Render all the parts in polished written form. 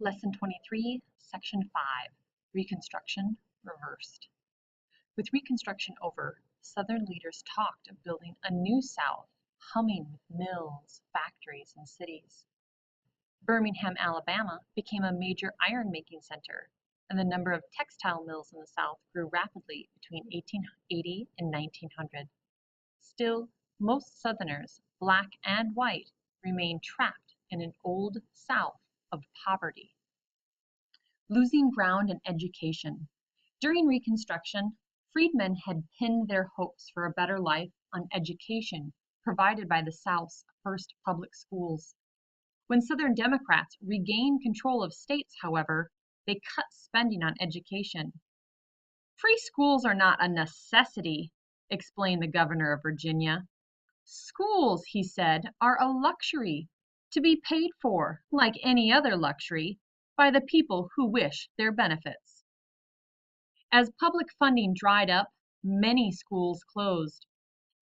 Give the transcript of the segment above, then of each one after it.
Lesson 23, Section 5, Reconstruction Reversed. With Reconstruction over, Southern leaders talked of building a new South, humming with mills, factories, and cities. Birmingham, Alabama became a major iron-making center, and the number of textile mills in the South grew rapidly between 1880 and 1900. Still, most Southerners, black and white, remained trapped in an old South of poverty. Losing ground in education. During Reconstruction, freedmen had pinned their hopes for a better life on education provided by the South's first public schools. When Southern Democrats regained control of states, however, they cut spending on education. Free schools are not a necessity, explained the governor of Virginia. Schools, he said, are a luxury, to be paid for, like any other luxury, by the people who wish their benefits. As public funding dried up, many schools closed,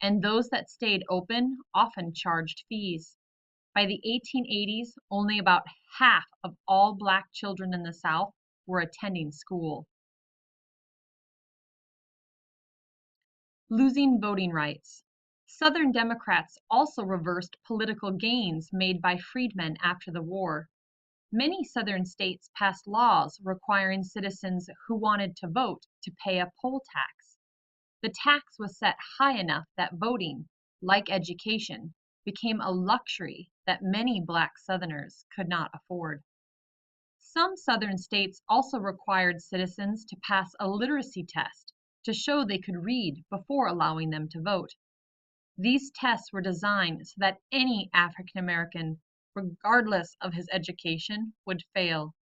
and those that stayed open often charged fees. By the 1880s, only about half of all black children in the South were attending school. Losing voting rights. Southern Democrats also reversed political gains made by freedmen after the war. Many Southern states passed laws requiring citizens who wanted to vote to pay a poll tax. The tax was set high enough that voting, like education, became a luxury that many black Southerners could not afford. Some Southern states also required citizens to pass a literacy test to show they could read before allowing them to vote. These tests were designed so that any African American, regardless of his education, would fail.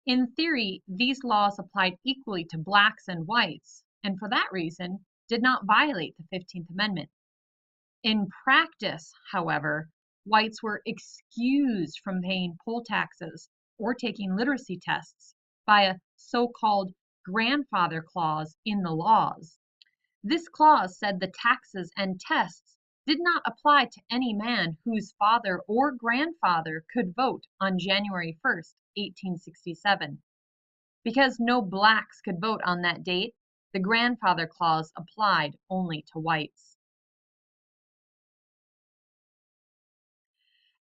In theory, these laws applied equally to blacks and whites, and for that reason, did not violate the 15th Amendment. In practice, however, whites were excused from paying poll taxes or taking literacy tests by a so-called grandfather clause in the laws. This clause said the taxes and tests did not apply to any man whose father or grandfather could vote on January 1st, 1867. Because no blacks could vote on that date, the grandfather clause applied only to whites.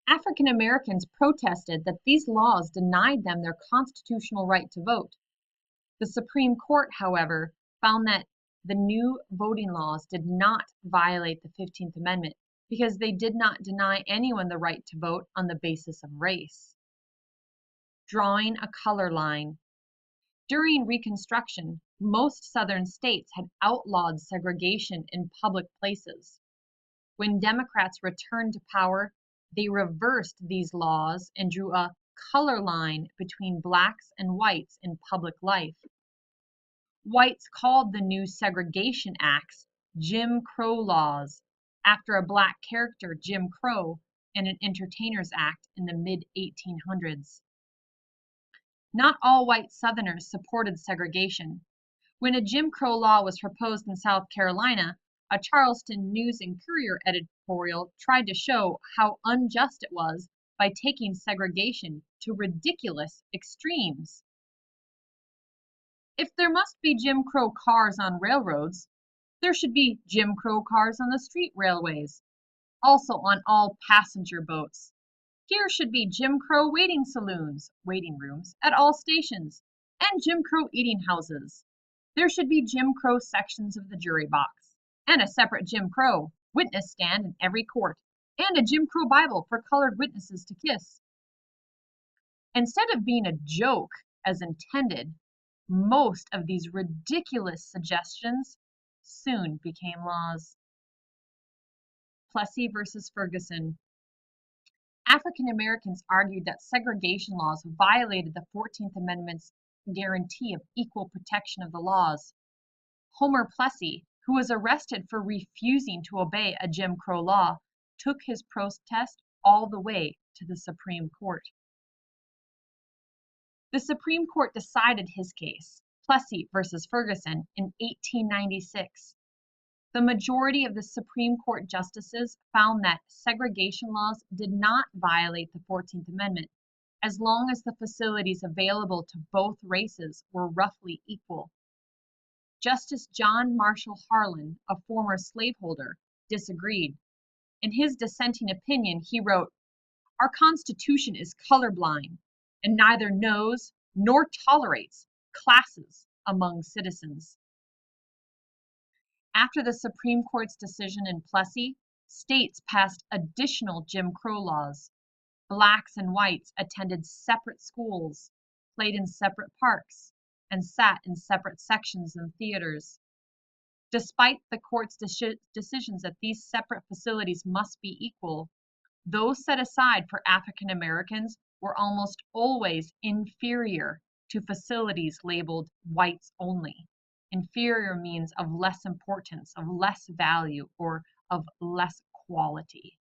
African Americans protested that these laws denied them their constitutional right to vote. The Supreme Court, however, found that the new voting laws did not violate the 15th Amendment because they did not deny anyone the right to vote on the basis of race. Drawing a color line. During Reconstruction, most Southern states had outlawed segregation in public places. When Democrats returned to power, they reversed these laws and drew a color line between blacks and whites in public life. Whites called the new segregation acts Jim Crow laws, after a black character, Jim Crow, in an Entertainers Act in the mid-1800s. Not all white Southerners supported segregation. When a Jim Crow law was proposed in South Carolina, a Charleston News and Courier editorial tried to show how unjust it was by taking segregation to ridiculous extremes. If there must be Jim Crow cars on railroads, there should be Jim Crow cars on the street railways, also on all passenger boats. Here should be Jim Crow waiting saloons, waiting rooms, at all stations, and Jim Crow eating houses. There should be Jim Crow sections of the jury box, and a separate Jim Crow witness stand in every court, and a Jim Crow Bible for colored witnesses to kiss. Instead of being a joke as intended, most of these ridiculous suggestions soon became laws. Plessy versus Ferguson. African Americans argued that segregation laws violated the 14th Amendment's guarantee of equal protection of the laws. Homer Plessy, who was arrested for refusing to obey a Jim Crow law, took his protest all the way to the Supreme Court. The Supreme Court decided his case, Plessy versus Ferguson, in 1896. The majority of the Supreme Court justices found that segregation laws did not violate the 14th Amendment as long as the facilities available to both races were roughly equal. Justice John Marshall Harlan, a former slaveholder, disagreed. In his dissenting opinion, he wrote, "Our Constitution is colorblind and neither knows nor tolerates classes among citizens." After the Supreme Court's decision in Plessy, states passed additional Jim Crow laws. Blacks and whites attended separate schools, played in separate parks, and sat in separate sections in theaters. Despite the court's decisions that these separate facilities must be equal, those set aside for African Americans were almost always inferior to facilities labeled whites only. Inferior means of less importance, of less value, or of less quality.